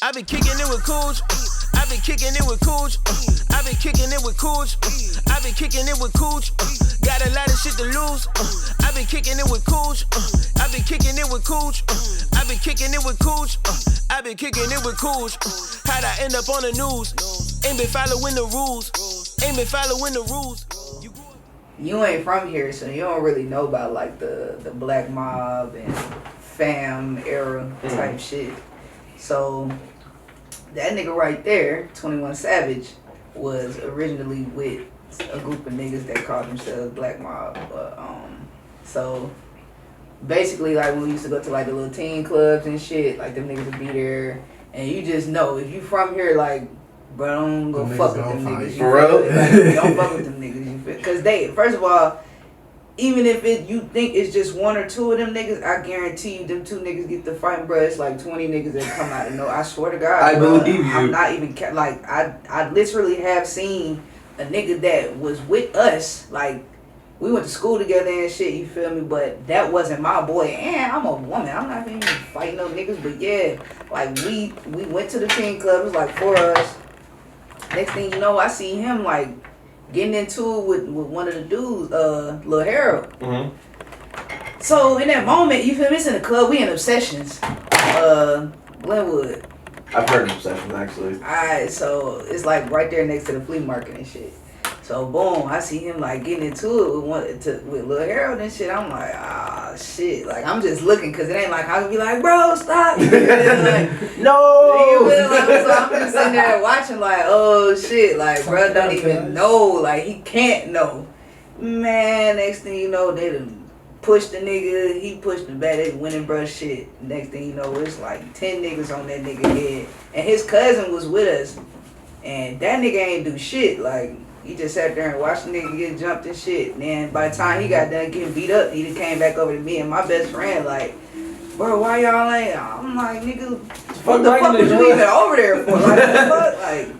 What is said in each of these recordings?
I been kicking it with Coach. I been kicking it with Coach. I been kicking it with Coach. I been kicking it with Coach. Got a lot of shit to lose. I been kicking it with Coach. I been kicking it with Coach. I been kicking it with Coach. I been kicking it with Coach. How'd I end up on the news? Ain't been following the rules. Ain't been following the rules. You ain't from here, so you don't really know about like the black mob and fam era type shit. So that nigga right there, 21 Savage, was originally with a group of niggas that called themselves Black Mob. But so basically, like when we used to go to like the little teen clubs and shit, like them niggas would be there, and you just know if you from here, like, bro, don't go fuck with them niggas. You for real? Like, don't fuck with them niggas. You feel? Because they, first of all, even if you think it's just one or two of them niggas, I guarantee you them two niggas get to fighting, bro. It's like 20 niggas that come out of no. I swear to God, I bro, believe you. I'm not even like I literally have seen a nigga that was with us, like we went to school together and shit. You feel me? But that wasn't my boy. And I'm a woman. I'm not even fighting no niggas. But yeah, like we went to the teen club. It was like 4 of us. Next thing you know, I see him like getting into it with one of the dudes, Lil Harold. Mm-hmm. So in that moment, you feel me? It's in the club. We in Obsessions, Glenwood. I've heard of Obsessions actually. Alright, so it's like right there next to the flea market and shit. So boom, I see him like getting into it with Lil Harold and shit. I'm like, shit. Like I'm just looking because it ain't like I can be like, bro, stop. You feel like, No. you feel like, so I'm just sitting there watching like, oh shit, like bro don't even know, like he can't know. Man, next thing you know, they done pushed the nigga, he pushed the back, they winning bruh shit. Next thing you know, it's like 10 niggas on that nigga head. And his cousin was with us. And that nigga ain't do shit. Like, he just sat there and watched the nigga get jumped and shit. And then by the time he got done getting beat up, he just came back over to me and my best friend like, bro, why y'all ain't? I'm like, nigga, what the fuck was you even over there for? Like, what the fuck? Like,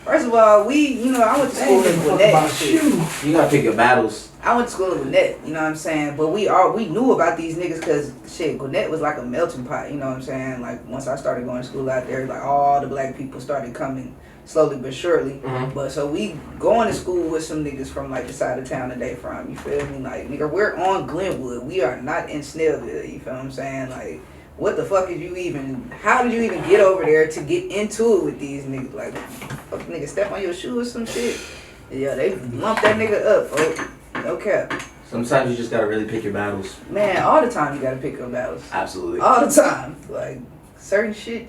first of all, I went to school in Gwinnett and shit. You gotta pick your battles. I went to school in Gwinnett, you know what I'm saying? But we knew about these niggas because, shit, Gwinnett was like a melting pot, you know what I'm saying? Like, once I started going to school out there, like, all the black people started coming slowly but surely. Mm-hmm. But so we going to school with some niggas from, like, the side of town that they from, you feel me? Like, nigga, we're on Glenwood. We are not in Snellville, you feel what I'm saying? Like, what the fuck did you even, how did you even get over there to get into it with these niggas? Like, fuck, nigga, step on your shoe or some shit? Yeah, they lumped that nigga up, folks. No cap. Sometimes you just gotta really pick your battles. Man, all the time you gotta pick your battles. Absolutely. All the time. Like, certain shit,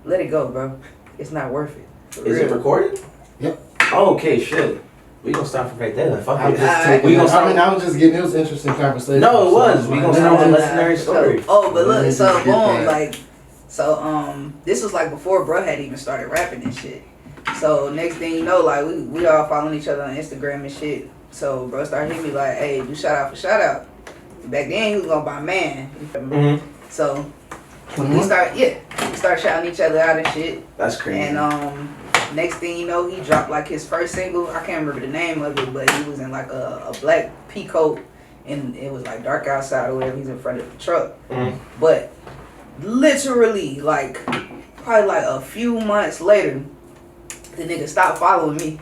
let it go, bro. It's not worth it. Is it recorded? Yep. Oh, okay, shit. We gonna stop from right there. Then. Fuck I was it. just taking I I was just getting, it was an interesting conversation. No, it was. We gonna start with a legendary story. Oh, but look, so Get boom, that. like, so this was like before bro had even started rapping and shit. So next thing you know, like we all following each other on Instagram and shit. So bro started hitting me like, hey, do shout out for shout out. Back then he was going by man. Mm-hmm. So we started shouting each other out and shit. That's crazy. And next thing you know, he dropped like his first single. I can't remember the name of it, but he was in like a black peacoat and it was like dark outside or whatever. He's in front of the truck. Mm-hmm. But literally like probably like a few months later, the nigga stopped following me.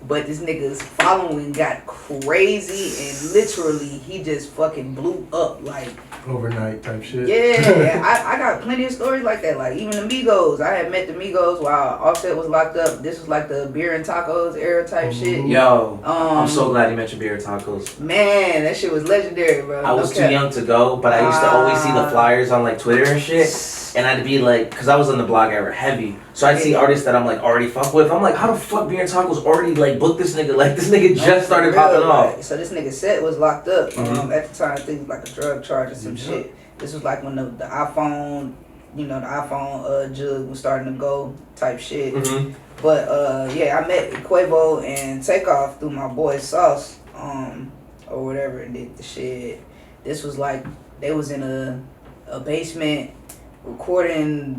But this nigga's following got crazy and literally he just fucking blew up like Overnight type shit. yeah. I got plenty of stories like that. Like even the Migos, I had met the Migos while Offset was locked up. This was like the beer and tacos era type shit. Yo, I'm so glad you mentioned beer and tacos. Man, that shit was legendary, bro. I was too young to go, but I used to always see the flyers on like Twitter and shit. And I'd be like, cause I was in the blog era heavy, so I'd see artists that I'm like already fuck with. I'm like, how the fuck Beer and Tacos already like booked this nigga? Like this nigga just started popping off. So this nigga set was locked up. Mm-hmm. At the time, I think it was like a drug charge or some shit. This was like when the iPhone, the iPhone jug was starting to go type shit. Mm-hmm. But yeah, I met Quavo and Takeoff through my boy Sauce, or whatever, and did the shit. This was like they was in a basement recording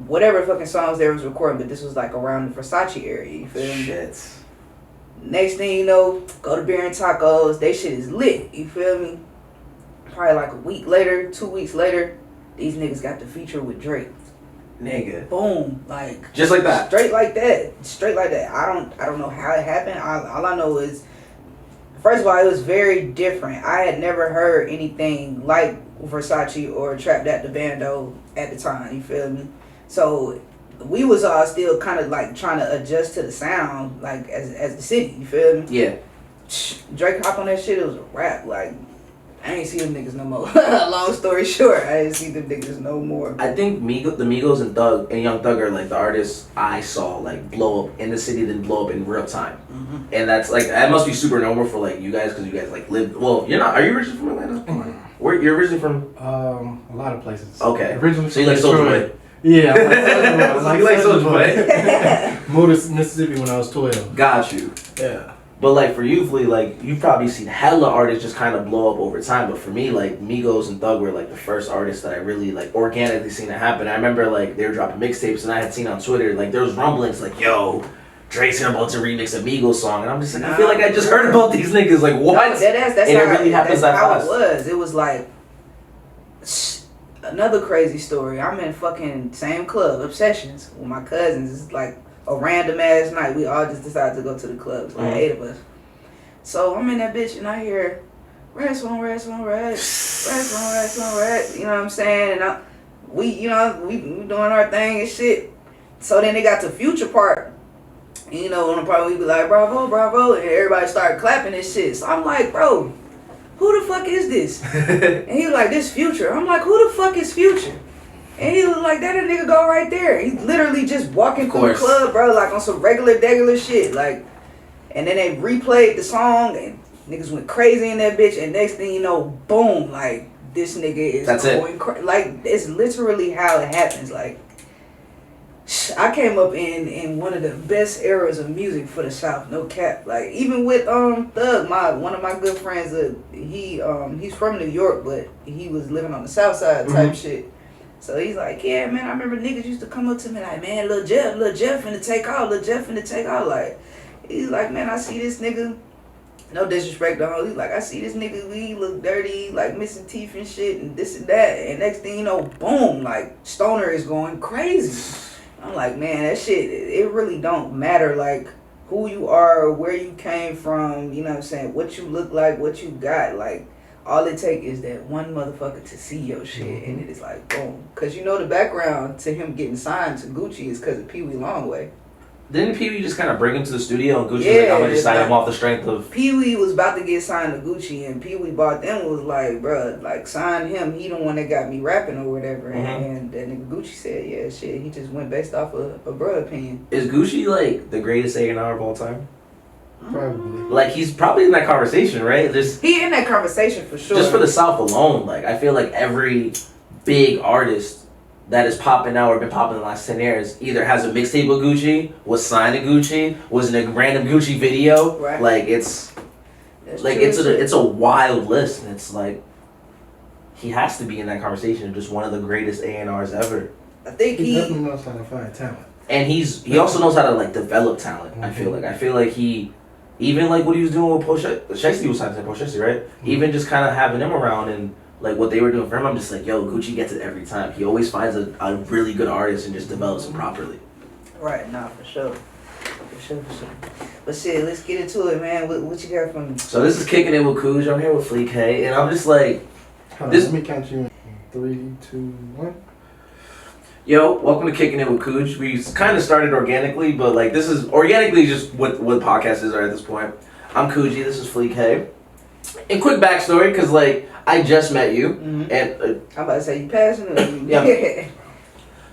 whatever fucking songs they was recording, but this was like around the Versace area, you feel me? Shit. Next thing you know, go to Beer and Tacos, they shit is lit, you feel me? Probably like a week later, 2 weeks later, these niggas got the feature with Drake. Nigga. Boom, like Just like that. Straight like that. I don't know how it happened. All I know is, first of all, it was very different. I had never heard anything like Versace or Trap That the Bando at the time. You feel me? So we was all still kind of like trying to adjust to the sound, like as the city. You feel me? Yeah. Drake hop on that shit. It was a rap. Like, I ain't see them niggas no more. Long story short, I ain't see them niggas no more. I think the Migos and Thug and Young Thug are like the artists I saw like blow up in the city, then blow up in real time. Mm-hmm. And that's like, that must be super normal for like you guys, because you guys like live. Well, you're not. Are you originally from Atlanta? Mm-hmm. Where you're originally from? A lot of places. Okay. Originally So you like Soulja Boy? Yeah, I You like Soulja Boy. Moved to Mississippi when I was 12. Got you. Yeah. But like for you, Flea, like you've probably seen hella artists just kind of blow up over time. But for me, like Migos and Thug were like the first artists that I really like organically seen it happen. I remember like they were dropping mixtapes, and I had seen on Twitter like there was rumblings like, "Yo, Drake's about to remix a Migos song," and I'm just like, I feel like I just heard about these niggas. Like what? No, that's and how, it really happens that's that how fast. it was. It was like another crazy story. I'm in fucking same club, Obsessions, with my cousins. It's like a random ass night. We all just decided to go to the club. It's like 8 of us. So I'm in that bitch and I hear rats on rats on rats, rats on rats on rats. You know what I'm saying? And we doing our thing and shit. So then they got to Future part. And, you know, on the part we be like, bravo, bravo, and everybody started clapping and shit. So I'm like, bro, who the fuck is this? And he was like, this Future. I'm like, who the fuck is Future? And he was like, that a nigga go right there. He's literally just walking through the club, bro, like on some regular shit. Like, and then they replayed the song and niggas went crazy in that bitch. And next thing you know, boom, like this nigga is going crazy. Like, it's literally how it happens. Like, I came up in one of the best eras of music for the South, no cap. Like, even with Thug, one of my good friends, he's from New York, but he was living on the South Side type shit. So he's like, yeah, man, I remember niggas used to come up to me like, man, Lil Jeff finna take off. Like, he's like, man, I see this nigga, no disrespect to him, he's like, I see this nigga, he look dirty, like missing teeth and shit, and this and that, and next thing you know, boom, like, Stoner is going crazy. I'm like, man, that shit, it really don't matter, like, who you are, where you came from, you know what I'm saying, what you look like, what you got, like, all it take is that one motherfucker to see your shit, and it is like, boom. Because you know the background to him getting signed to Gucci is because of Pee Wee Longway. Didn't Pee Wee just kind of bring him to the studio, and Gucci was like, I'm gonna just sign him off the strength of... Pee Wee was about to get signed to Gucci, and Pee Wee bought them, was like, bruh, like, sign him. He the one that got me rapping or whatever. And that nigga Gucci said, yeah, shit, he just went based off of a bruh opinion. Is Gucci, like, the greatest A&R of all time? Probably. Like, he's probably in that conversation, right? He in that conversation for sure. Just for the South alone, like, I feel like every big artist that is popping now or been popping in the last 10 years either has a mixtape with Gucci, was signed to Gucci, was in a random Gucci video. Right. Like, it's a wild list, and it's like, he has to be in that conversation, just one of the greatest A&Rs ever. I think he definitely knows how to find talent. And he also knows how to, like, develop talent, I feel like he, even like what he was doing with Shiesty was signed to Shiesty, right? Even just kind of having him around and like what they were doing for him, I'm just like, yo, Gucci gets it every time. He always finds a really good artist and just develops him properly. Right, nah, for sure. But shit, let's get into it, man. What you got from me? So this is Kicking It with Cooj. I'm here with Fleek K, and I'm just like, let me count you in 3, 2, 1. Yo, welcome to Kicking It with Cooj. We kind of started organically, but like this is organically just what podcasts are at this point. I'm Coogee, this is Fleek K. And quick backstory, because like I just met you, and I'm about to say you passionate. Yeah.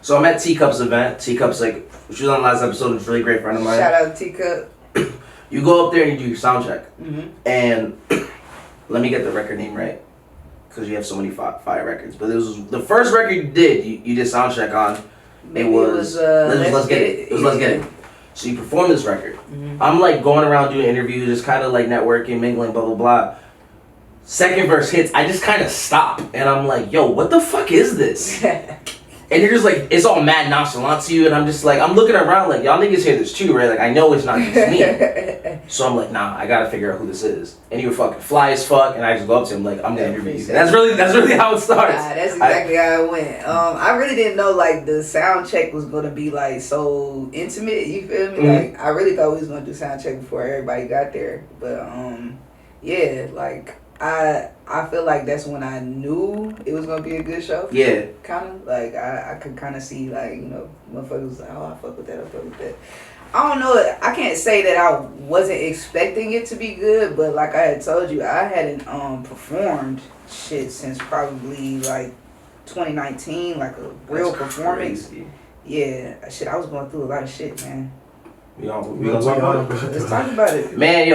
So I'm at Teacup's event. Teacup's like, she was on the last episode. It's a really great friend of mine. Shout out to Teacup. You go up there and you do your sound check, and let me get the record name right, because you have so many fire records. But it was the first record you did. You did sound check on. Maybe it was Let's Get It. It was Let's Get It. So you performed this record. I'm like going around doing interviews, just kind of like networking, mingling, blah blah blah. Second verse hits, I just kind of stop, and I'm like, yo, what the fuck is this? And you're just like, it's all mad nonchalant to you, and I'm just like, I'm looking around like, y'all niggas hear this too, right? Like, I know it's not just me. So I'm like, nah, I gotta figure out who this is. And he would fucking fly as fuck, and I just go up to him like, I'm gonna interview you. That's really how it starts. That's exactly how it went. I really didn't know like the sound check was gonna be like so intimate. You feel me? Like I really thought we was gonna do sound check before everybody got there. But yeah, like I feel like that's when I knew it was gonna be a good show. Yeah. Kind of like I could kind of see like, you know, motherfuckers was like, oh, I fuck with that, I fuck with that. I don't know. I can't say that I wasn't expecting it to be good, but like I had told you, I hadn't performed shit since probably like 2019, like a real performance. Crazy. Yeah, shit. I was going through a lot of shit, man. We gonna talk about it. Let's talk about it. Man,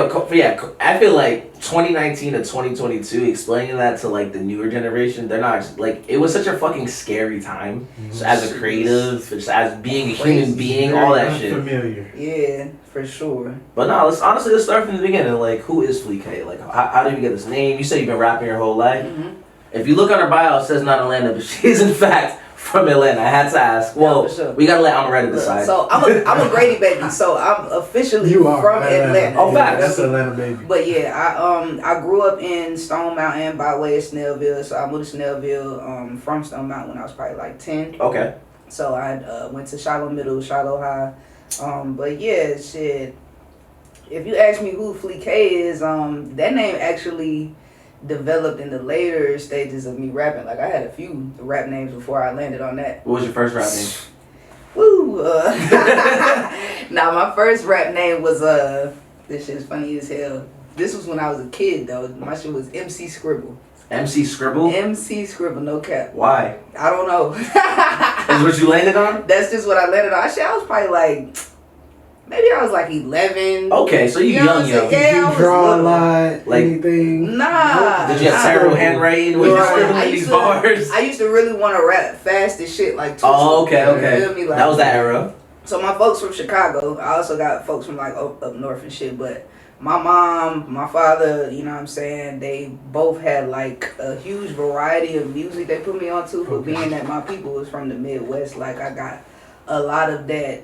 I feel like 2019 to 2022, explaining that to like the newer generation, they're not like, it was such a fucking scary time. So as a creative, just as being a human being, all that shit. Familiar. Yeah, for sure. But no, let's start from the beginning. Like, who is Fleek K? Like, how did you get this name? You said you've been rapping your whole life. If you look on her bio, it says not Atlanta, but she is in fact from Atlanta. I had to ask. Well, sure. We gotta let Amaretta decide. So I'm a Grady baby. So I'm officially from Atlanta. Oh, facts. That's Atlanta baby. But yeah, I grew up in Stone Mountain by way of Snellville. So I moved to Snellville from Stone Mountain when I was probably like 10. Okay. So I went to Shiloh Middle, Shiloh High. But yeah, shit. If you ask me who Fleek K is, that name actually developed in the later stages of me rapping. Like I had a few rap names before I landed on that. What was your first rap name? Woo. Nah, my first rap name was this shit is funny as hell. This was when I was a kid though. My shit was MC Scribble. MC Scribble? MC Scribble, no cap. Why? I don't know. Is what you landed on? That's just what I landed on. I was probably like, maybe I was like 11. Okay, so you young. Yeah, Did you draw a lot? Like anything? Nah. Did you have terrible handwriting when you scribbling these bars? I used to really want to rap fast as shit like Twista. Oh, okay. You feel me? Like, that was that era. So my folks from Chicago. I also got folks from like up north and shit, but my mom, my father, you know what I'm saying, they both had like a huge variety of music they put me onto, but being that my people was from the Midwest, like I got a lot of that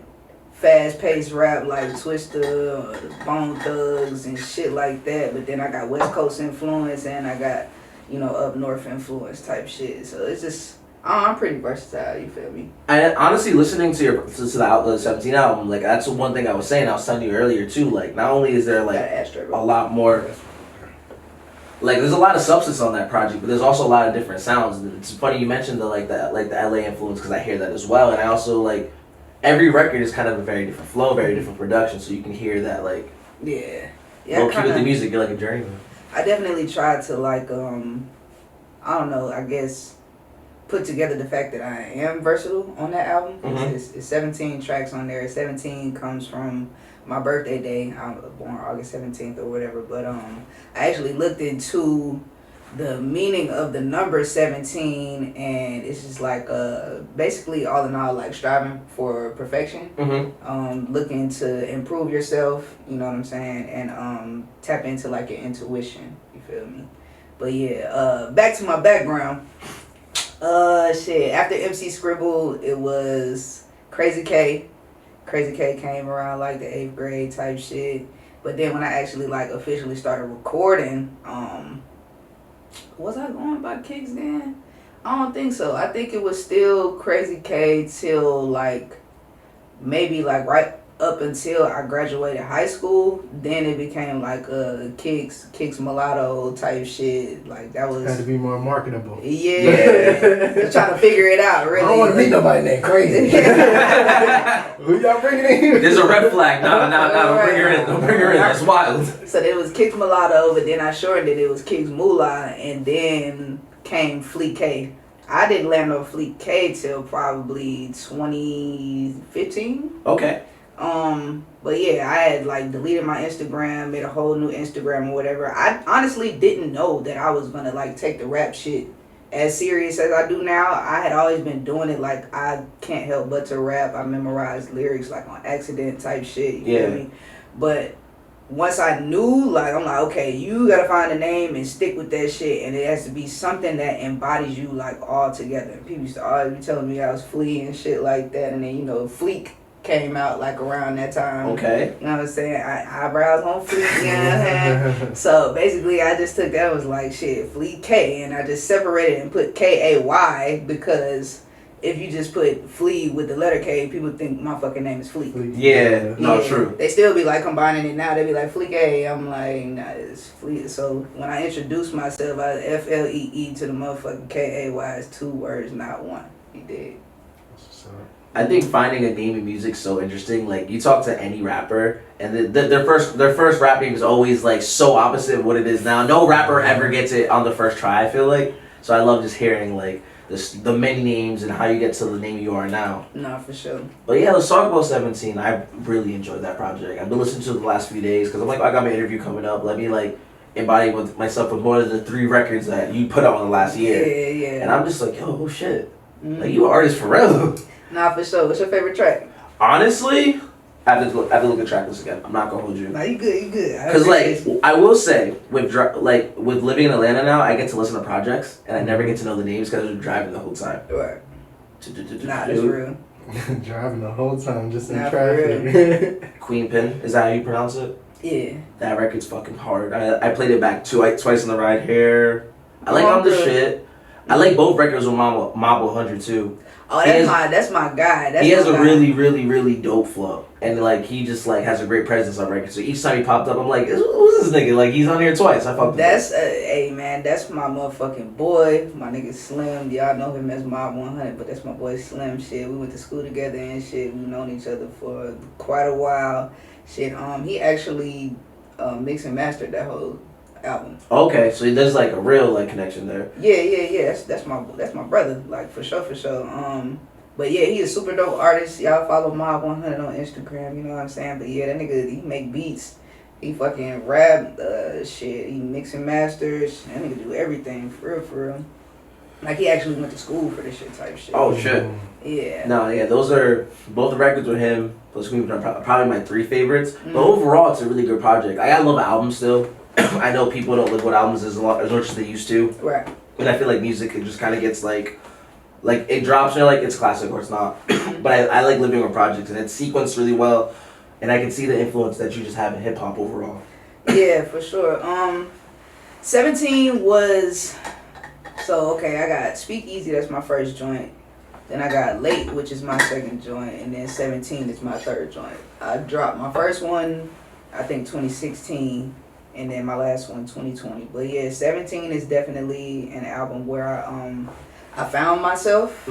fast-paced rap like Twista, Bone Thugs and shit like that, but then I got West Coast influence and I got, you know, up north influence type shit. So it's just, I'm pretty versatile, you feel me? And honestly, listening to the Outlet 17 album, like that's one thing I was saying. I was telling you earlier too. Like, not only is there like a lot more, like there's a lot of substance on that project, but there's also a lot of different sounds. It's funny you mentioned the LA influence because I hear that as well, and I also like every record is kind of a very different flow, very different production, so you can hear that like low key with the music, you're like a journeyman. I definitely tried to like I don't know, I guess put together the fact that I am versatile on that album. It's 17 tracks on there. 17 comes from my birthday day. I was born August 17th or whatever. But I actually looked into the meaning of the number 17, and it's just like basically all in all like striving for perfection. Looking to improve yourself, you know what I'm saying, and tap into like your intuition, you feel me? But yeah, back to my background. Shit, after MC Scribble, it was Crazy K. Crazy K came around like the 8th grade type shit. But then when I actually like officially started recording, was I going by Kicks then? I don't think so. I think it was still Crazy K till like maybe like right up until I graduated high school. Then it became like Kicks Mulatto type shit. Like that was had to be more marketable. Yeah. Just trying to figure it out, really. I don't want to meet nobody named Crazy. Who y'all bringing in? There's a red flag. No, don't bring her in. Don't bring her in. That's wild. So there was Kicks Mulatto, but then I shortened it was Kicks Moolah, and then came Fleek K. I didn't land on Fleek K till probably 2015. Okay. But yeah, I had like deleted my Instagram, made a whole new Instagram or whatever. I honestly didn't know that I was gonna like take the rap shit as serious as I do now. I had always been doing it like I can't help but to rap. I memorized lyrics like on accident type shit, you feel me? But once I knew, like, I'm like, okay, you gotta find a name and stick with that shit, and it has to be something that embodies you, like, all together. People used to always be telling me I was Flea and shit like that, and then, you know, Fleek came out, like, around that time. Okay. You know what I'm saying? Eyebrows on Fleek, you know what I'm saying? So, basically, I just took that, was like, shit, Fleek K, and I just separated and put K-A-Y, because if you just put Flea with the letter K, people think my fucking name is Fleek. Yeah, no, true. They still be like combining it now. They be like Fleek A. I'm like, nah, it's Fleet. So when I introduced myself, I F-L-E-E to the motherfucking K-A-Y is 2 words, not 1. You did. I think finding a name in music is so interesting. Like, you talk to any rapper, and their first rap name is always like so opposite of what it is now. No rapper ever gets it on the first try, I feel like. So I love just hearing like the many names and how you get to the name you are now. Nah, for sure. But yeah, let's talk about 17. I really enjoyed that project. I've been listening to it the last few days because I'm like, I got my interview coming up. Let me like embody with myself with more of the 3 records that you put out in the last year. Yeah. And I'm just like, yo, oh shit. Like, you an artist for real. Nah, for sure. What's your favorite track? Honestly, I have to look at the track list again. I'm not gonna hold you. Nah, you good. Cause like I will say with living in Atlanta now, I get to listen to projects and I never get to know the names because I'm driving the whole time. Right. Nah, that's real. Driving the whole time just in Nah, traffic. Queen Pin, is that how you pronounce it? Yeah. That record's fucking hard. I played it back twice on the ride here. I like On The Shit. I like both records with Mob 100 too. Oh, that's my guy. He has a really, really, really dope flow. And like he just like has a great presence on record. So each time he popped up, I'm like, who's this nigga? Like, he's on here twice. I fucked with him. Hey man, that's my motherfucking boy. My nigga Slim. Y'all know him as Mob 100, but that's my boy Slim. Shit, we went to school together and shit. We've known each other for quite a while. Shit, he actually mixed and mastered that whole album. Okay, so there's like a real like connection there. Yeah. That's my brother. Like for sure. But yeah, he's a super dope artist. Y'all follow Mob 100 on Instagram. You know what I'm saying? But yeah, that nigga, he make beats. He fucking rap, shit. He mix and masters. That nigga do everything for real. Like, he actually went to school for this shit type shit. Oh shit. Yeah. No, yeah, those are both the records with him. Those are probably my 3 favorites. But overall, it's a really good project. I love albums still. I know people don't live with albums as much as they used to. Right. And I feel like music, it just kind of gets like it drops, and you're like, it's classic or it's not. But I like living with projects, and it's sequenced really well. And I can see the influence that you just have in hip hop overall. Yeah, for sure. 17 was, so okay, I got Speakeasy, that's my first joint. Then I got Late, which is my second joint, and then 17 is my third joint. I dropped my first one, I think 2016, and then my last one 2020. But yeah, 17 is definitely an album where I found myself.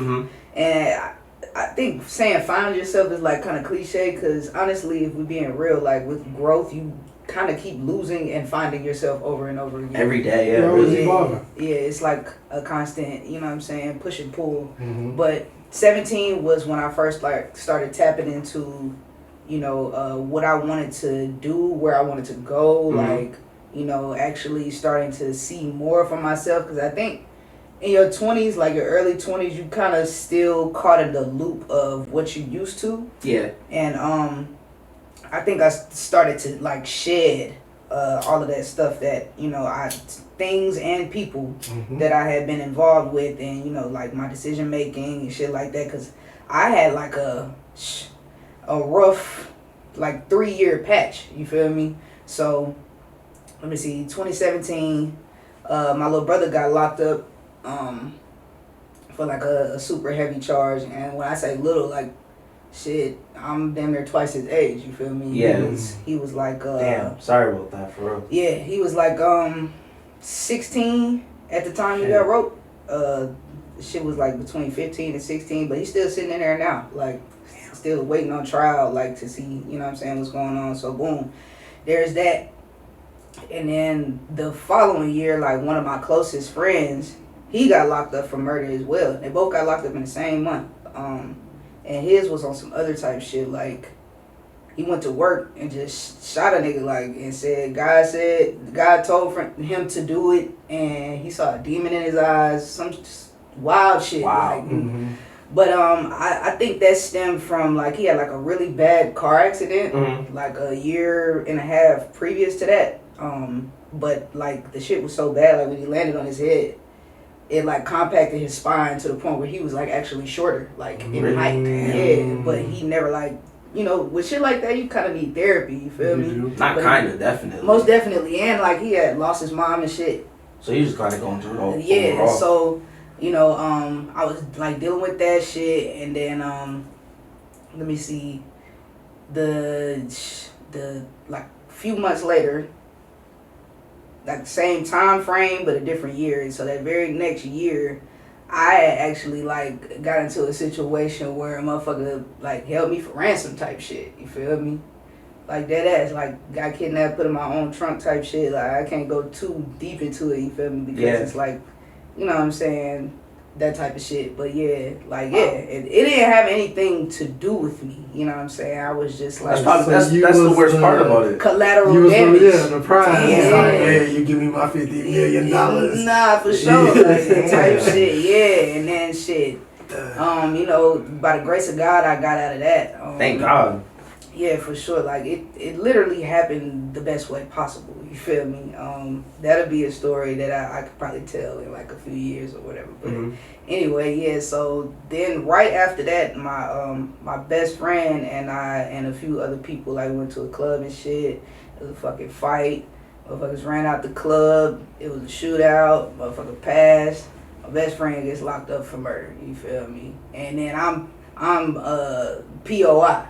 And I think saying find yourself is like kind of cliche, because honestly, if we're being real, like with growth, you kind of keep losing and finding yourself over and over again. Every day, yeah. Really evolving. Yeah, it's like a constant, you know what I'm saying, push and pull. But 17 was when I first like started tapping into, you know, what I wanted to do, where I wanted to go, like, you know, actually starting to see more for myself, because I think in your 20s, like your early 20s, you kind of still caught in the loop of what you used to. Yeah. And I think I started to like shed all of that stuff that, you know, things and people that I had been involved with, and, you know, like my decision making and shit like that, because I had like a rough like 3-year patch, you feel me? So let me see, 2017, my little brother got locked up for like a super heavy charge, and when I say little, like, shit, I'm damn near twice his age, you feel me? Yeah. He was like damn, sorry about that, for real. Yeah, he was like 16 at the time he got roped. Shit was like between 15 and 16, but he's still sitting in there now, like, still waiting on trial, like, to see, you know what I'm saying, what's going on. So boom, there's that. And then the following year, like, one of my closest friends, he got locked up for murder as well. They both got locked up in the same month. And his was on some other type shit, like, he went to work and just shot a nigga, like, and said God told him to do it, and he saw a demon in his eyes, some just wild shit. Wow. Like, But I think that stemmed from like he had like a really bad car accident like a year and a half previous to that. But like the shit was so bad, like when he landed on his head, it like compacted his spine to the point where he was like actually shorter, like in height. Yeah, but he never like, you know, with shit like that, you kind of need therapy. You feel me? Not kind of, definitely. Most definitely, and like he had lost his mom and shit. So you just kind of going through it all. Yeah. overall. So you know, I was like dealing with that shit, and then let me see, the like few months later, like the same time frame but a different year. And so that very next year, I had actually like got into a situation where a motherfucker like held me for ransom type shit. You feel me? Like dead ass, like got kidnapped, put in my own trunk type shit. Like I can't go too deep into it. You feel me? Because it's like, you know what I'm saying, that type of shit. But yeah, like it didn't have anything to do with me. You know what I'm saying? I was just like, that's the worst part about it. Collateral you was damage. The prize. Yeah. You give me my $50 million. Nah, for sure. Like, type shit. Yeah, and then shit. You know, by the grace of God, I got out of that. Thank God. Yeah, for sure. Like it literally happened the best way possible. You feel me? That'll be a story that I could probably tell in like a few years or whatever. But anyway, yeah. So then right after that, my best friend and I and a few other people like went to a club and shit. It was a fucking fight. Motherfuckers ran out the club. It was a shootout. Motherfucker passed. My best friend gets locked up for murder. You feel me? And then I'm POI.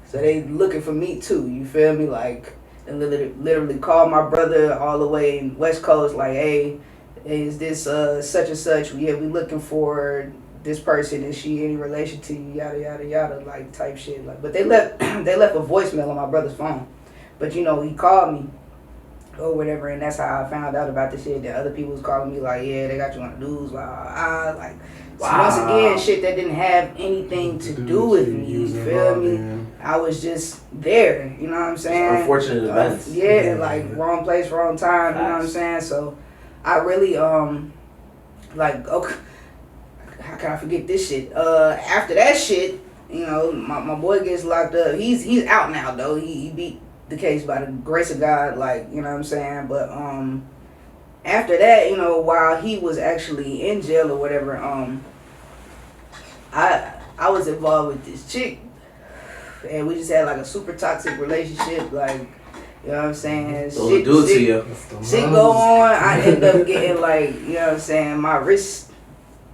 So they looking for me too, you feel me? Like, they literally called my brother all the way in West Coast, like, hey, is this such and such? Yeah, we looking for this person. Is she any relation to you? Yada yada yada, like type shit. Like, but they left they left a voicemail on my brother's phone. But you know, he called me or whatever, and that's how I found out about the shit. That other people was calling me like, yeah, they got you on the news, like. So once again, shit that didn't have anything to do with me, you feel me? I was just there, you know what I'm saying? Unfortunate events. Yeah, like wrong place, wrong time, you know what I'm saying? So I really, like, okay, how can I forget this shit? After that shit, you know, my boy gets locked up. He's out now, though. He beat the case by the grace of God, like, you know what I'm saying? But, after that, you know, while he was actually in jail or whatever, I was involved with this chick, and we just had like a super toxic relationship, like, you know what I'm saying? So shit do it to you. Shit go on. I end up getting like, you know what I'm saying, my wrist,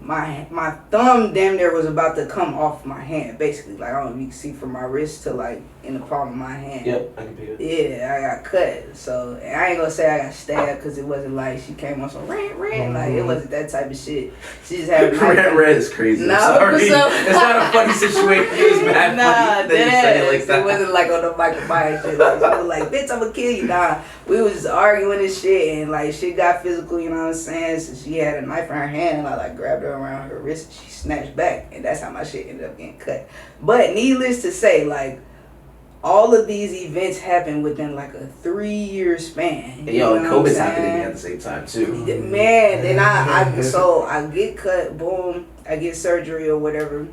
my thumb damn near was about to come off my hand, basically. Like, I don't know if you can see from my wrist to like in the palm of my hand. Yep, I can feel it. Yeah, I got cut. So, and I ain't gonna say I got stabbed because it wasn't like she came on some rant. Like, it wasn't that type of shit. She just had a knife. Red is crazy. No, sorry. It's not a funny situation. It was mad funny that you said it like that. It wasn't like on the microphone shit. Like, she was like, bitch, I'm gonna kill you. Nah, we was just arguing and shit, and like shit got physical, you know what I'm saying? So she had a knife in her hand, and I like grabbed her around her wrist, and she snatched back, and that's how my shit ended up getting cut. But needless to say, like, all of these events happened within like a 3-year span. Yo, and COVID's happening at the same time too. Man, then I get cut, boom, I get surgery or whatever,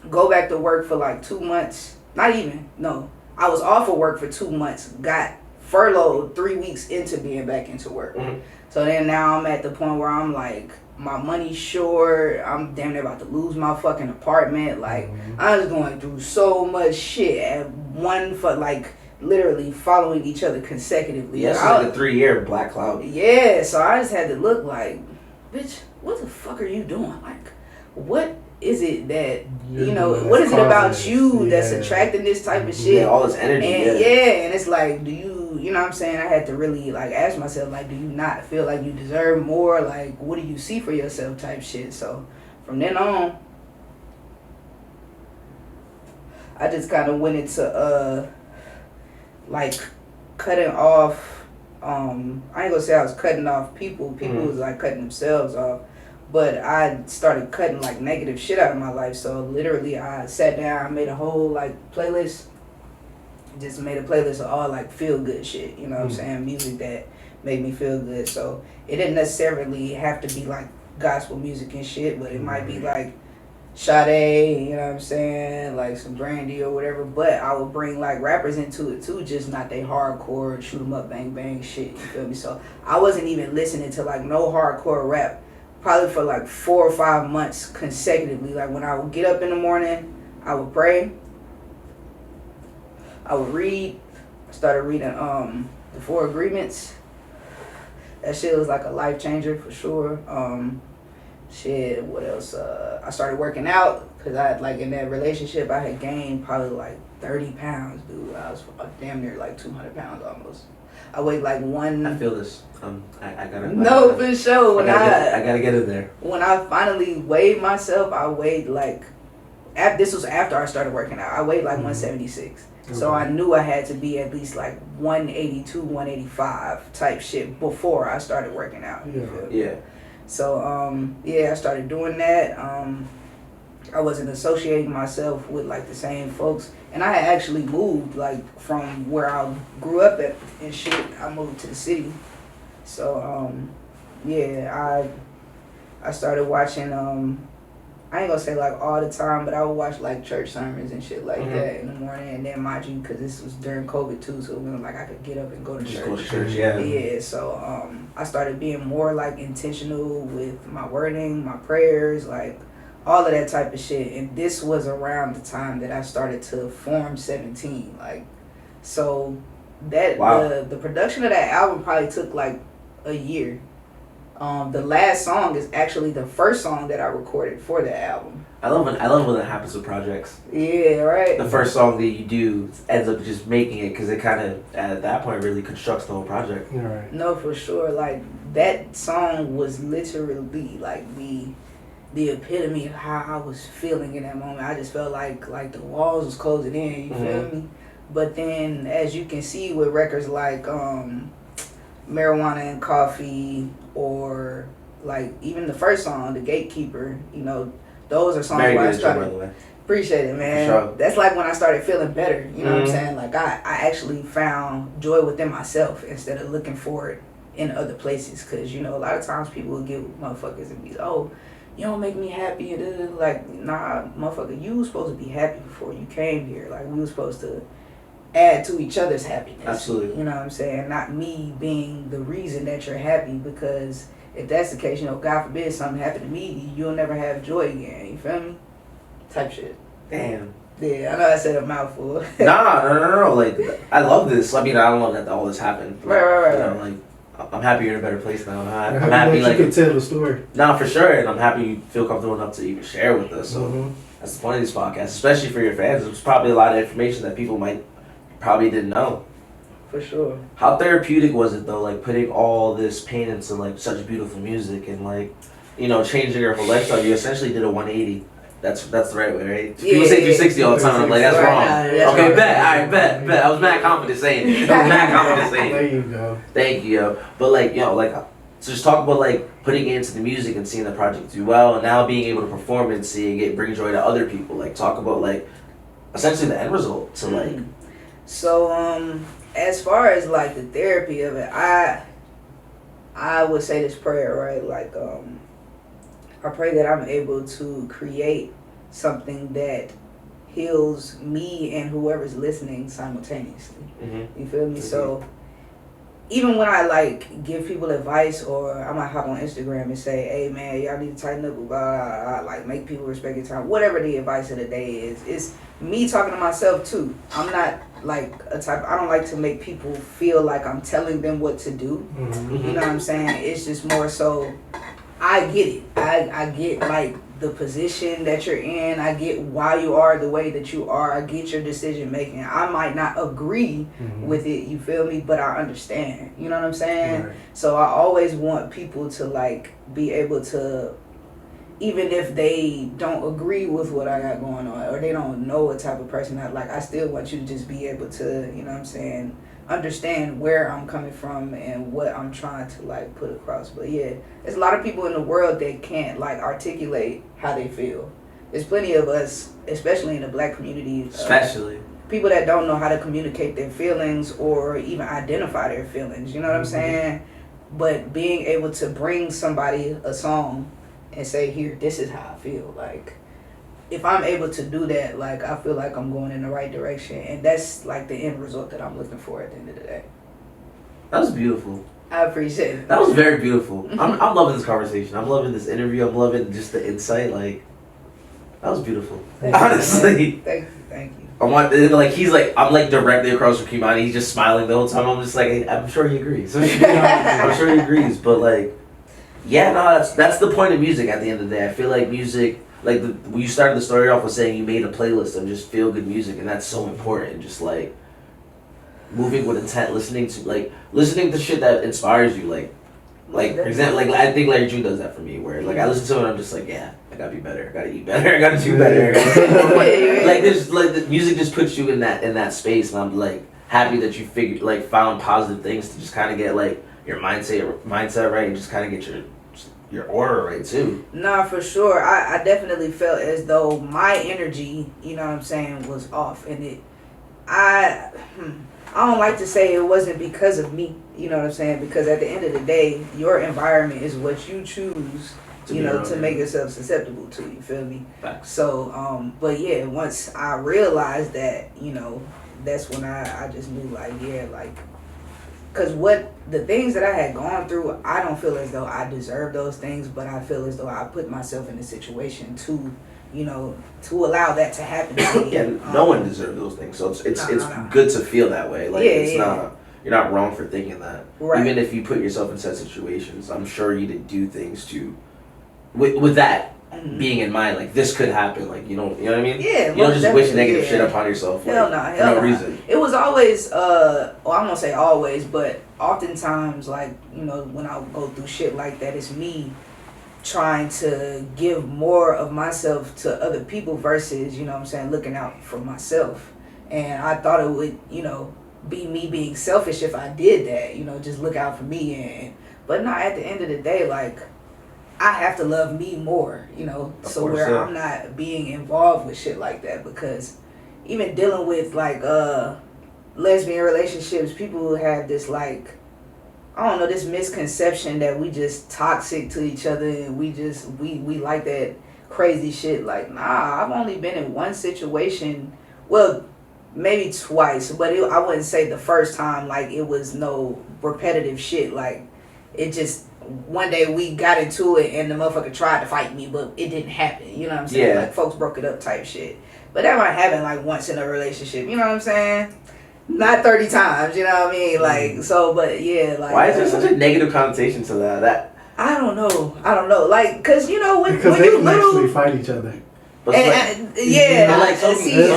go back to work for like 2 months. Not even, no. I was off of work for 2 months, got furloughed 3 weeks into being back into work. So then now I'm at the point where I'm like, my money's short, I'm damn near about to lose my fucking apartment. Like, I was going through so much shit at one for like literally following each other consecutively. Yeah, it's like a 3-year black cloud. Yeah, so I just had to look like, bitch, what the fuck are you doing? Like, what is it that, you know, what is it about you that's attracting this type of shit? Yeah, all this energy. And and it's like, do you know what I'm saying? I had to really like ask myself, like, do you not feel like you deserve more? Like, what do you see for yourself type shit? So from then on, I just kind of went into like cutting off. I ain't gonna say I was cutting off people. People was like cutting themselves off. But I started cutting like negative shit out of my life. So literally I sat down, I made a whole like playlist. Just made a playlist of all like feel good shit. You know what I'm saying? Music that made me feel good. So it didn't necessarily have to be like gospel music and shit, but it might be like Sade, you know what I'm saying, like some Brandy or whatever, but I would bring like rappers into it too, just not they hardcore shoot 'em up bang bang shit, you feel me? So I wasn't even listening to like no hardcore rap probably for like 4 or 5 months consecutively. Like when I would get up in the morning, I would pray, I would read, I started reading the Four Agreements. That shit was like a life changer for sure. Shit, what else? I started working out because I had, like, in that relationship, I had gained probably like 30 pounds, dude. I was damn near like 200 pounds almost. I weighed like I feel this. I gotta. No, for sure. I gotta get in there. When I finally weighed myself, I weighed like. This was after I started working out. I weighed like 176. So I knew I had to be at least like 182, 185 type shit before I started working out. Yeah. So, I started doing that. I wasn't associating myself with, like, the same folks. And I had actually moved, like, from where I grew up at and shit. I moved to the city. So, I started watching, I ain't gonna say, like, all the time, but I would watch, like, church sermons and shit like that in the morning. And then, mind you, because this was during COVID, too, so it wasn't like I could get up and go to church. Go to church, yeah. Yeah, so I started being more, like, intentional with my wording, my prayers, like, all of that type of shit. And this was around the time that I started to form 17. Like, so that the production of that album probably took, like, a year. The last song is actually the first song that I recorded for the album. I love when that happens with projects. Yeah, right. The first song that you do ends up just making it because it kind of at that point really constructs the whole project. Right. No, for sure. Like that song was literally like the epitome of how I was feeling in that moment. I just felt like the walls was closing in. You feel me? But then, as you can see with records like Marijuana and Coffee, or like even the first song, The Gatekeeper, you know, those are songs where I started. By the way. Appreciate it, man. Sure. That's like when I started feeling better. You know what I'm saying? Like I actually found joy within myself instead of looking for it in other places. Cause you know, a lot of times people will get with motherfuckers and be like, oh, you don't make me happy. And like, nah, motherfucker, you was supposed to be happy before you came here. Like we were supposed to add to each other's happiness. Absolutely. You know what I'm saying? Not me being the reason that you're happy, because if that's the case, you know, God forbid something happened to me, you'll never have joy again. You feel me? Type shit. Damn. Yeah, I know I said a mouthful. No. Like, I love this. I mean, I don't love that all this happened. Right. You know, like, I'm happy you're in a better place now. I'm happy happy, that like, you can tell the story. No, for sure. And I'm happy you feel comfortable enough to even share with us. So that's the point of these podcasts, especially for your fans. It's probably a lot of information that people probably didn't know. For sure. How therapeutic was it though, like putting all this pain into like such beautiful music and like, you know, changing your whole lifestyle? You essentially did a 180. That's the right way, right? Yeah, People say 360 all the time. I'm like, that's wrong. That's okay, right. bet. All right, bet. I was mad confident saying it. There you go. Thank you, yo. But like, you know, like, so just talk about like putting it into the music and seeing the project do well, and now being able to perform and seeing it bring joy to other people. Like, talk about like essentially the end result. So like. So as far as like the therapy of it, I would say this prayer, right? Like I pray that I'm able to create something that heals me and whoever's listening simultaneously. You feel me? So even when I like give people advice, or I might hop on Instagram and say, hey man, y'all need to tighten up, blah, blah, blah, like make people respect your time, whatever the advice of the day is, it's me talking to myself too. I'm not like I don't like to make people feel like I'm telling them what to do. You know what I'm saying? It's just more so I get it. I get like the position that you're in. I get why you are the way that you are. I get your decision making. I might not agree with it, you feel me, but I understand. You know what I'm saying? Right. So I always want people to like be able to, even if they don't agree with what I got going on, or they don't know what type of person I still want you to just be able to, you know what I'm saying, understand where I'm coming from and what I'm trying to like put across. But yeah, there's a lot of people in the world that can't like articulate how they feel. There's plenty of us, especially in the black community, people that don't know how to communicate their feelings or even identify their feelings. You know what I'm saying? But being able to bring somebody a song and say, here, this is how I feel, like if I'm able to do that, like I feel like I'm going in the right direction, and that's like the end result that I'm looking for at the end of the day. That was beautiful. I appreciate it. That was very beautiful. I'm loving this conversation. I'm loving this interview. I'm loving just the insight. Like, that was beautiful. Honestly. Thank you. I want I'm like directly across from Kimani. He's just smiling the whole time. I'm just like, hey, I'm sure he agrees. I'm sure he agrees. But like, yeah, no, that's the point of music. At the end of the day, I feel like music. Like when you started the story off with saying you made a playlist of just feel good music, and that's so important. Just like moving with intent, listening to shit that inspires you. Like for example, like I think Larry June does that for me. Where like I listen to it, and I'm just like, yeah, I gotta be better. I gotta eat better. I gotta do better. Like there's like the music just puts you in that space, and I'm like happy that you found positive things to just kind of get like your mindset right, and just kind of get your aura right too. Nah, for sure. I definitely felt as though my energy, you know what I'm saying, was off, and I don't like to say it wasn't because of me, you know what I'm saying, because at the end of the day, your environment is what you choose, to make yourself susceptible to, you feel me? Facts. So, but yeah, once I realized that, that's when I just knew, like, yeah, like, because the things that I had gone through, I don't feel as though I deserve those things, but I feel as though I put myself in a situation to allow that to happen to me. Yeah, no one deserves those things, so it's good to feel that way. Like you're not wrong for thinking that. Right. Even if you put yourself in such situations, I'm sure you did do things with that being in mind. Like this could happen. Like you know what I mean? Yeah. You don't just wish negative shit upon yourself. Hell no. For no reason. It was always I won't say always, but oftentimes like when I go through shit like that, it's me trying to give more of myself to other people versus, looking out for myself. And I thought it would, be me being selfish if I did that, just look out for me. But not at the end of the day, like, I have to love me more, I'm not being involved with shit like that, because even dealing with, like, lesbian relationships, people have this, like, I don't know, this misconception that we just toxic to each other and we like that crazy shit. Like, nah, I've only been in one situation, well, maybe twice, but I wouldn't say the first time, like, it was no repetitive shit. Like, it just, one day we got into it and the motherfucker tried to fight me, but it didn't happen. You know what I'm saying? Yeah. Like, folks broke it up type shit. But that might happen, like, once in a relationship. You know what I'm saying? Not 30 times, you know what I mean? Like, so, but yeah, like. Why is there such a negative connotation to that? I don't know. Like, cause when they you can actually fight each other. It's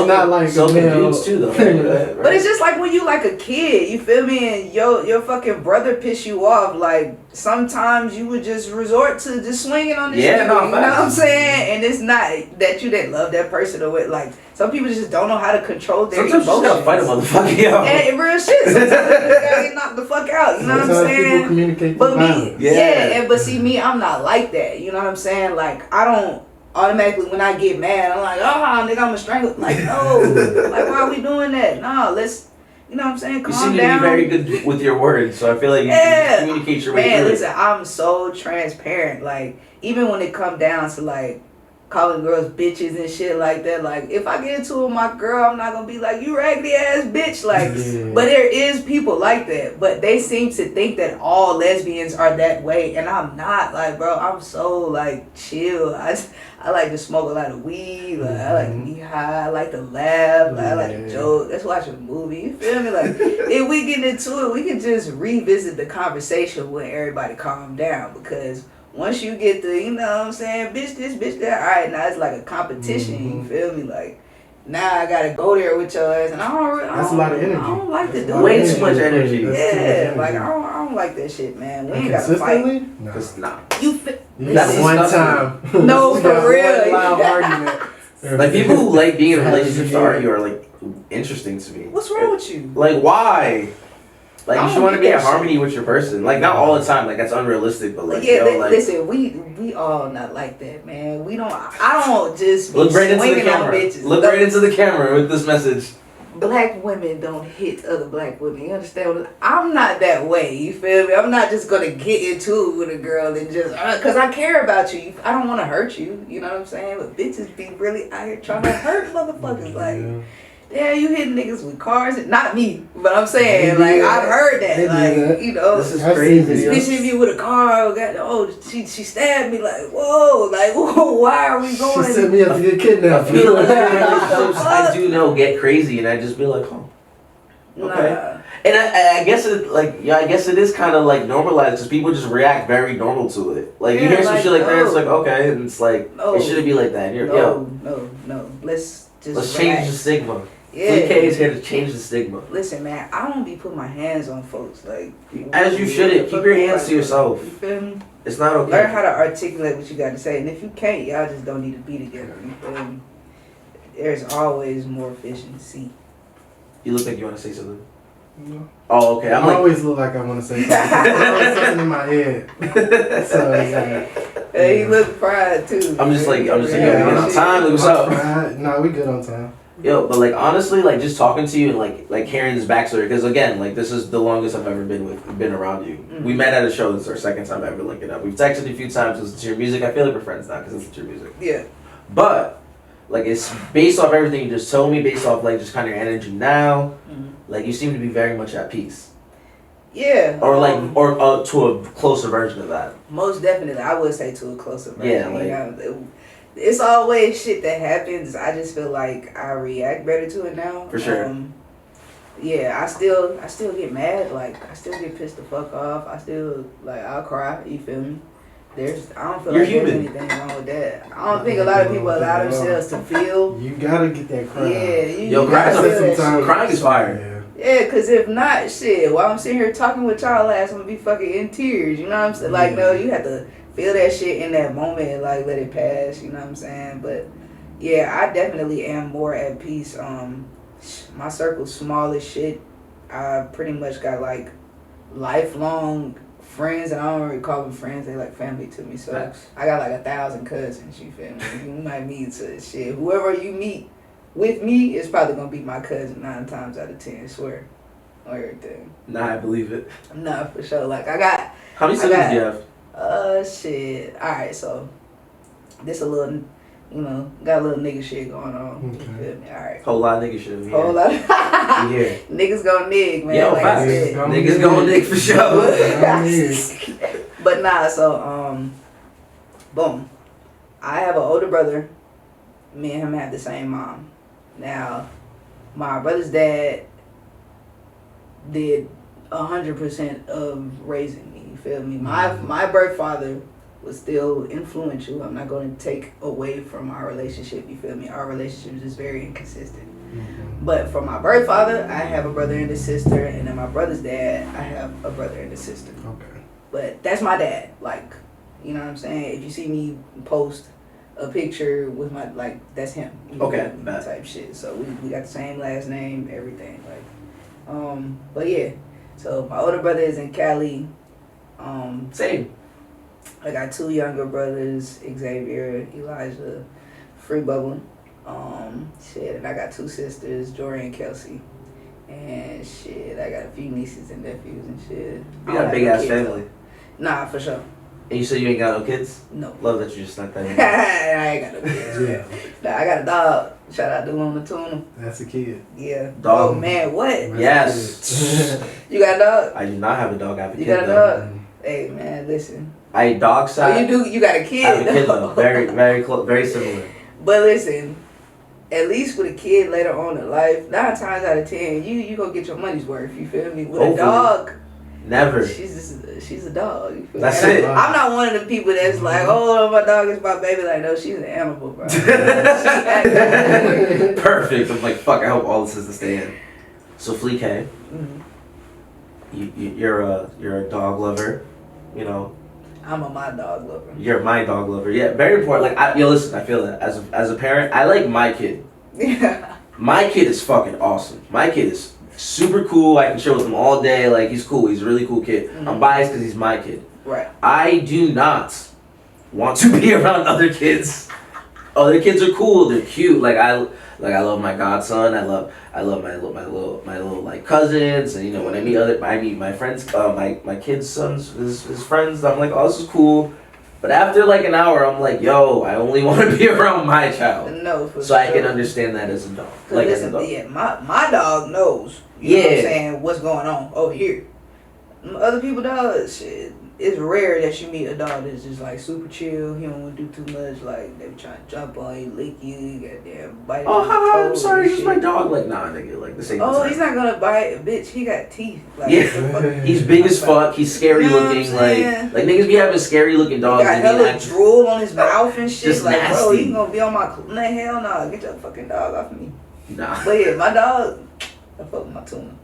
not like some dudes too though. Right? But it's just like when you like a kid, you feel me? And your fucking brother piss you off. Like sometimes you would just resort to just swinging on this shit. You know what I'm saying? And it's not that you didn't love that person or what. Like some people just don't know how to control their emotions. Sometimes you just gotta fight a motherfucker, yo. And real shit. Sometimes you gotta get knocked the fuck out. You know what I'm saying? People communicate but me, but see me, I'm not like that. You know what I'm saying? Like I don't. Automatically when I get mad, I'm like, oh, nigga, I'm a strangle. Like, no. Like, why are we doing that? No, let's, you know what I'm saying? Calm down. You seem to be very good with your words, so I feel like you can communicate your way through it. Listen, I'm so transparent. Like, even when it come down to, like, calling girls bitches and shit like that, like, if I get into it with my girl, I'm not gonna be like, you raggedy ass bitch. Like, but there is people like that. But they seem to think that all lesbians are that way, and I'm not. Like, bro, I'm so, like, chill. I like to smoke a lot of weed. Like, I like to be high. I like to laugh. Like, I like to joke. Let's watch a movie. You feel me? Like, if we get into it, we can just revisit the conversation when everybody calm down. Because once you get the, you know what I'm saying, bitch this, bitch that, all right, now it's like a competition. You feel me? Like, now I gotta go there with your ass, and that's a lot of energy. I don't like to do way too much energy. Yeah, like I don't like that shit, man. We ain't gotta fight. Cause nah. That's one time. No, for real. Loud argument. Like people who like being in relationships to argue are like interesting to me. What's wrong with you? Like why? Like you should want to be in harmony with your person. Like not all the time. Like that's unrealistic. But like listen, we all not like that, man. I don't just look right into the swinging on camera. bitches. Look right into the camera with this message. black women don't hit other black women. You understand? I'm not that way. You feel me? I'm not just gonna get into it with a girl and just cause I care about you. I don't want to hurt you. You know what I'm saying? But bitches be really out here trying to hurt motherfuckers. Like, yeah, you hitting niggas with cars. Not me, but I'm saying like I've heard that. Like, you know, this is crazy. This bitch hit me with a car. She stabbed me. Like, whoa, like why are we going? She sent me up to get kidnapped. I feel like I do know get crazy, and I just be like, oh, okay. Nah. And I guess it I guess it is kind of like normalized because people just react very normal to it. Like you hear some shit like that, it's like okay, and it's like it shouldn't be like that. No. Let's change the stigma. Yeah. DK is here to change the stigma. Listen, man, I don't be putting my hands on folks. Like, as you shouldn't. Keep your hands to yourself. You feel me? It's not okay. Learn how to articulate what you got to say, and if you can't, y'all just don't need to be together. You feel me? There's always more fish in the sea. You look like you want to say something. No. Oh, okay. I always look like I want to say something. There's something in my head. So it's like, Hey, you look fried too. I'm just like, yo, we good on time. Like, what's up? No, we good on time. Yo, but like honestly, like just talking to you and like hearing this backstory, because again, like this is the longest I've ever been around you. Mm-hmm. We met at a show. This is our second time ever linking up. We've texted a few times, listened to your music. I feel like we're friends now because it's your music. Yeah. But like it's based off everything you just told me, based off like just kind of your energy now. Mm-hmm. Like you seem to be very much at peace. Yeah. Or to a closer version of that. Most definitely, I would say to a closer version. Yeah, like. You know, it's always shit that happens. I just feel like I react better to it now. For sure. Yeah, I still get mad. Like I still get pissed the fuck off. I still I'll cry. You feel me? I don't feel You're like human. there's anything wrong with that. I don't think a lot of people allow themselves to feel. You gotta get that cry. Yeah, crying is fire. Yeah, cause if not, shit, while I'm sitting here talking with y'all ass, I'm gonna be fucking in tears. You know what I'm saying? Like, no, you have to feel that shit in that moment and like let it pass. You know what I'm saying? But yeah, I definitely am more at peace. My circle's small as shit. I pretty much got like lifelong friends, and I don't really call them friends. They like family to me. So I got like 1,000 cousins. You feel me? You might meet to shit. Whoever you meet with me is probably gonna be my cousin 9 times out of 10. Swear on everything. Nah, I believe it. Nah, for sure. Like I got. How many siblings do you have? Shit. All right, so this a little, got a little nigga shit going on. Okay. You feel me? All right. Whole lot of nigga shit. Yeah. Whole lot. Yeah. Niggas gon' nig, man. Yo, like facts. I said. Niggas gon' nig for sure. But nah, so boom. I have an older brother. Me and him have the same mom. Now, my brother's dad did 100% of raising me. You feel me? My birth father was still influential. I'm not going to take away from our relationship. You feel me? Our relationship is just very inconsistent. Mm-hmm. But for my birth father, I have a brother and a sister, and then my brother's dad, I have a brother and a sister. Okay. But that's my dad. Like, you know what I'm saying? If you see me post a picture with my, like, that's him. Okay. Type shit. So we got the same last name, everything. Like, but yeah. So my older brother is in Cali. Same. I got 2 younger brothers, Xavier, Elijah, Free Bubble. Shit, and I got 2 sisters, Jory and Kelsey. And shit, I got a few nieces and nephews and shit. You got a big ass family. Nah, for sure. And you said you ain't got no kids? No. Love that you just snuck that in. I ain't got no kids. Yeah. Nah, I got a dog. Shout out to Luna Tuna. That's a kid. Yeah. Dog. Oh man, what? Yes. You got a dog? I do not have a dog. I have a kid. You got a though. dog? Hey man, listen. I dog side. Oh, you do? You got a kid? I have a kid though. Very, very close. Very similar. But listen, at least with a kid later on in life, 9 times out of 10, you gonna get your money's worth. You feel me? With Hopefully. a dog, Never. she's a dog. You feel That's me? it. I'm not one of the people that's like, oh, my dog is my baby. Like, no, she's an animal, bro. Perfect. I'm like, fuck. I hope all this is to stay in. So Fleek, Mm-hmm. you're a dog lover. You know. I'm a my dog lover. You're my dog lover. Yeah, very important. Like, listen. I feel that as a parent, I like my kid. Yeah. My kid is fucking awesome. My kid is super cool. I can chill with him all day. Like, he's cool. He's a really cool kid. Mm-hmm. I'm biased because he's my kid. Right. I do not want to be around other kids. Other kids are cool. They're cute. Like, Like I love my godson. I love my little like cousins, and you know when I meet my friends, my kids' sons, his friends. I'm like, oh, this is cool. But after like an hour, I'm like, yo, I only want to be around my child. No, for so sure. I can understand that as a dog. Like listen, as a dog. yeah, my dog knows. You know what I'm saying? What's going on over here? Other people, dog, shit. It's rare that you meet a dog that's just like super chill. He don't want to do too much. Like they be trying to jump on you, lick you, goddamn bite. Oh, hi, I'm sorry, he's my dog. Like nah, nigga, like this ain't. Oh, the he's time. not gonna bite, bitch. He got teeth. Like, Yeah, he's big as fuck. He's scary You know what looking. I'm Like niggas be having scary looking dogs. He got hella drool on his mouth and shit. Just like, bro, nasty. you gonna be on my nah, hell no. Get your fucking dog off me. Nah. But yeah, my dog, I fuck with my tuna.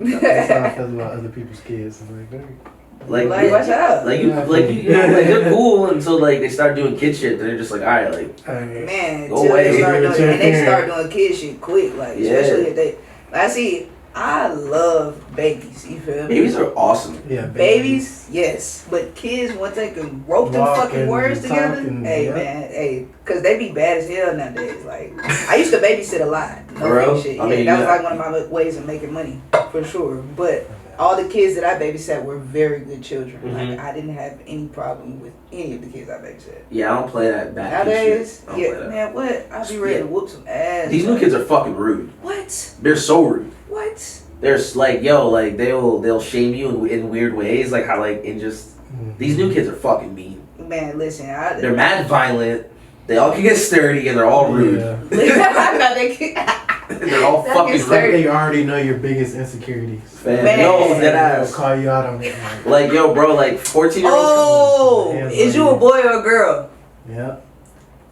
That's how I feel about other people's kids. I'm like, dang. Like watch out. Like you know, like they're cool until like they start doing kid shit. They're just like, all right, like Man, go till away. they start doing, and they start doing kid shit quick. Like Yeah. especially if they, like, I see. I love babies. You feel me? babies are awesome. Yeah, Babies, yes, but kids once they can rope them Walk fucking and words talk together, and- hey yeah. man, hey, cause they be bad as hell nowadays. Like I used to babysit a lot, no Bro, fake shit. I Yeah, mean, that was yeah. like one of my ways of making money for sure. But all the kids that I babysat were very good children. Mhm. Like I didn't have any problem with any of the kids I babysat. Yeah, I don't play that bad Nowadays, shit. I don't play yeah, that. man, what? I be ready to whoop some ass. These new like, kids are fucking rude. What? They're so rude. What? They're like, yo, like they'll shame you in weird ways, like how like in just these new kids are fucking mean. Man, listen, They're mad violent. They all can get sturdy and they're all rude. Yeah. No, they They're all That fucking gets It's like rude. they already know your biggest insecurities. Fam. Man. Yo, that They'll ass. call you out on it. Like yo, bro, like 14-year-olds. Oh, Hands is on you a you. boy or a girl? Yeah.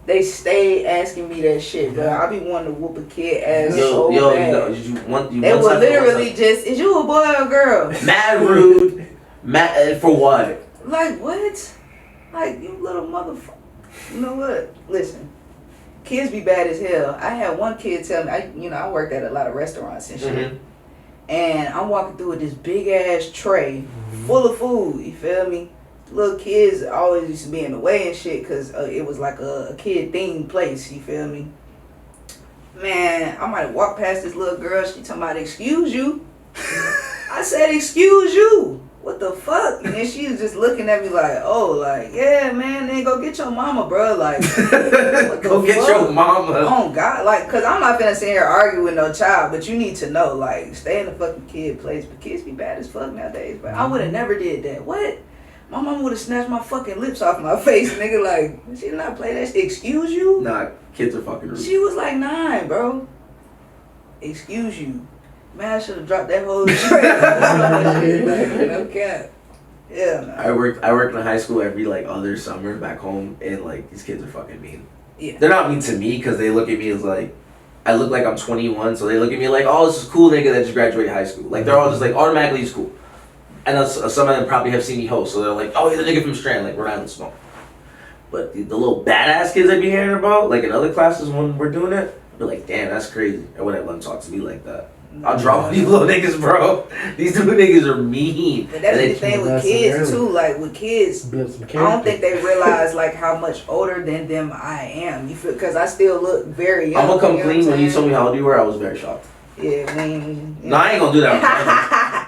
They stay asking me that shit, bro. Yeah. I be wanting to whoop a kid ass Yo, so yo, bad. you know, you want you They one will time- literally just, is you a boy or a girl? mad rude, mad for what? Like, what? Like, you little motherfucker. You know what? Listen, kids be bad as hell. I had one kid tell me, I worked at a lot of restaurants and shit. Mhm. And I'm walking through with this big ass tray full of food, you feel me? Little kids always used to be in the way and shit because it was like a kid themed place, you feel me? Man, I might walk past this little girl, she talking about, excuse you. I said, excuse you. What the fuck? And then she was just looking at me like, oh, like, yeah, man, then go get your mama, bro. Like, what the Go get fuck? your mama. Oh, God. Like, because I'm not finna sit here argue with no child, but you need to know, like, stay in the fucking kid place. But kids be bad as fuck nowadays, but I would have never did that. What? My mama would have snatched my fucking lips off my face, nigga. Like, she did not play that shit. Excuse you? Nah, kids are fucking rude. She was like 9, bro. Excuse you. Man, I should have dropped that whole tray. Like, no cap. Yeah, man. I worked in high school every like other summer back home, and like these kids are fucking mean. Yeah. They're not mean to me because they look at me as like I look like I'm 21, so they look at me like, oh, this is cool nigga that just graduated high school. Like they're all just like automatically it's cool. And some of them probably have seen me host, so they're like, oh, he's a nigga from Strand, like Rhode Island Smoke. But the little badass kids I be hearing about, like in other classes when we're doing it, they're like, damn, that's crazy. I wouldn't let them talk to me like that. I'll drop these little niggas, bro. These two niggas are mean. But that's And the they- thing with That's kids early. too. Like with kids, Build some I character. don't think they realize like how much older than them I am. You feel? Because I still look very young. I'm gonna come you know clean what when you I'm told me how old you were. I was very shocked. saying? Yeah, man. No, I ain't gonna do that.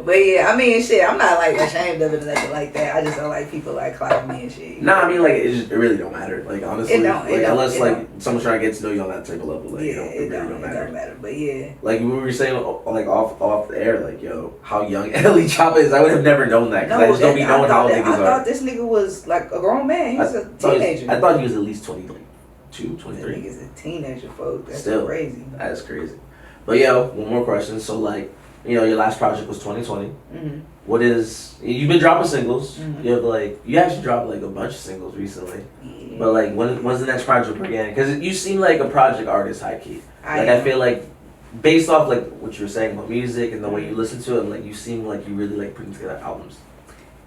But yeah, I mean, shit. I'm not like ashamed of it or nothing like that. I just don't like people like clowning me and shit. Nah, I mean like it really don't matter. Like honestly, It don't, like unless it like don't. someone's trying to get to know you on that type of level, like Yeah, it really don't it matter. don't matter. But yeah. Like we were saying, like off the air, like yo, how young Ellie Choppa is. I would have never known that because I just don't be knowing how I niggas thought are. this nigga was like a grown man. He's a teenager. I thought he was at least 22, That 23. nigga's a teenager, folks. That's Still. crazy. That is crazy. But yo, one more question. So like, you know, your last project was 2020. Mm-hmm. What is you've been dropping singles? Mhm. You have like you actually dropped like a bunch of singles recently. Yeah. But like, when's the next project beginning? Because you seem like a project artist, high key. Like I feel like, based off like what you were saying about music and the way you listen to it, like you seem like you really like putting together albums.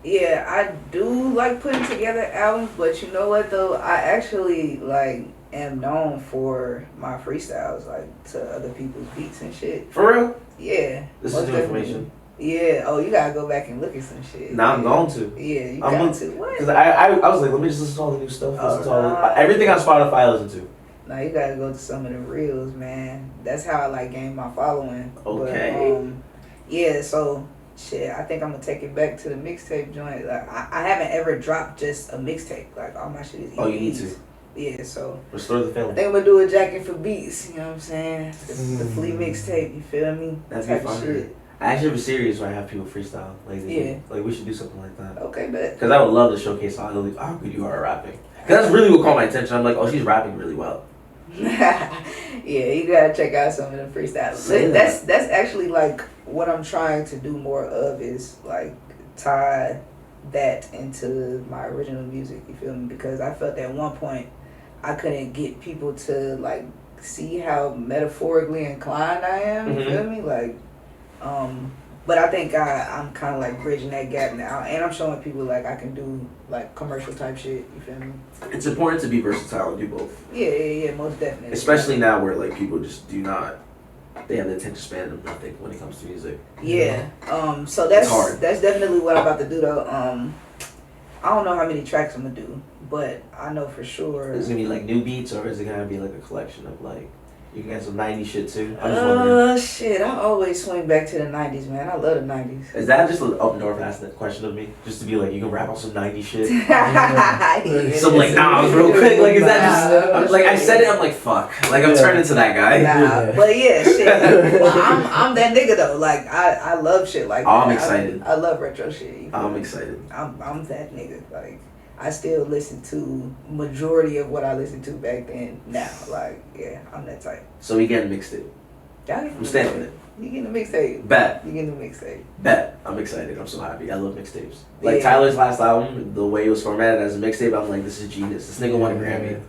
Yeah, I do like putting together albums, but you know what though? I actually like am known for my freestyles, like to other people's beats and shit. For real? Yeah. This most is new definitely. information. Yeah. Oh, you gotta go back and look at some shit. Now I'm Yeah. going to. Yeah, you I'm got gonna- to. What? Because I was like, let me just listen to all the new stuff. Listen to all nah. everything on Spotify I listen to. Now you gotta go to some of the reels, man. That's how I like gain my following. Okay. But, yeah, so shit, I think I'm gonna take it back to the mixtape joint. Like I haven't ever dropped just a mixtape. Like all my shit is EPs. Oh, you need to. Yeah, so Restore the I feeling. think I'm gonna do a jacket for beats. You know what I'm saying? The flea mixtape. You feel me? That'd Type be of fun. shit. I actually have a series where I have people freestyle. Like, Yeah. Like we should do something like that. Okay, bet. Because I would love to showcase how good you are at rapping. Because that's really what caught my attention. I'm like, oh, she's rapping really well. Yeah, you gotta check out some of the freestyles. Say That's actually like what I'm trying to do more of is like tie that into my original music. You feel me? Because I felt at one point I couldn't get people to like see how metaphorically inclined I am. You feel me? Like, but I think I'm kind of like bridging that gap now, and I'm showing people like I can do like commercial type shit. You feel me? It's important to be versatile and do both. Yeah, most definitely. Especially now where like people just do not, they have the attention span of nothing when it comes to music. Yeah. So that's hard. that's definitely what I'm about to do though. I don't know how many tracks I'm gonna do, but I know for sure. Is it gonna be like new beats or is it gonna be like a collection of like, you can get some 90s shit too? I'm just wondering. Shit, I always swing back to the 90s, man. I love the 90s. Is that just an up north asking that question of me? Just to be like, you can rap on some 90s shit? Some like, nah, real quick. Like, is that just, I'm like, I said it, I'm like, fuck. Like, I'm turning to that guy. Nah, but yeah, shit. Well, I'm that nigga though. Like, I love shit like that. I'm excited. I love retro shit. You feel I'm me? excited. I'm that nigga. Like, I still listen to majority of what I listened to back then now. Like, yeah, I'm that type. So we getting a mixtape. I'm standing with it. You getting a mixtape. Bet. You getting a mixtape. Bet. I'm excited. I'm so happy. I love mixtapes. Like Yeah. Tyler's last album, the way it was formatted as a mixtape, I'm like, this is genius. This nigga won a Grammy off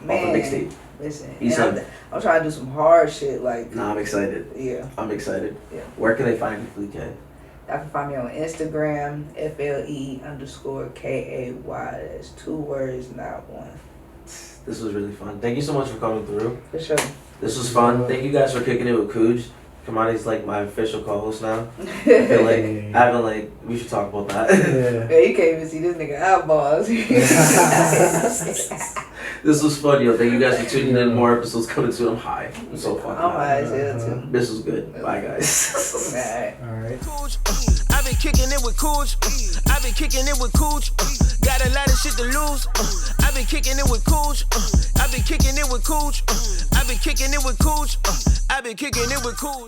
a mixtape. Listen, He's and I'm trying to do some hard shit. Like, Nah, I'm excited. yeah. I'm excited. Yeah. Where can they find you if we can? Y'all can find me on Instagram, FLE_KAY. That's 2 words, not 1. This was really fun. Thank you so much for coming through. For sure. This was fun. Thank you guys for kicking it with Cooj. Kamani's like my official co-host now. I feel like we should talk about that. Yeah, you can't even see this nigga eyeballs. This was fun, yo. Thank you guys for tuning in. More episodes coming soon. I'm high. I'm so fucking I'm high. high as hell too. This was good. Bye, guys. Alright. I've been kicking it with Cooj. I've been kicking it with Cooj. Got a lot of shit to lose. I've been kicking it with Cooj. I've been kicking it with Cooj. I've been kicking it with Cooj. I've been kicking it with Cooj.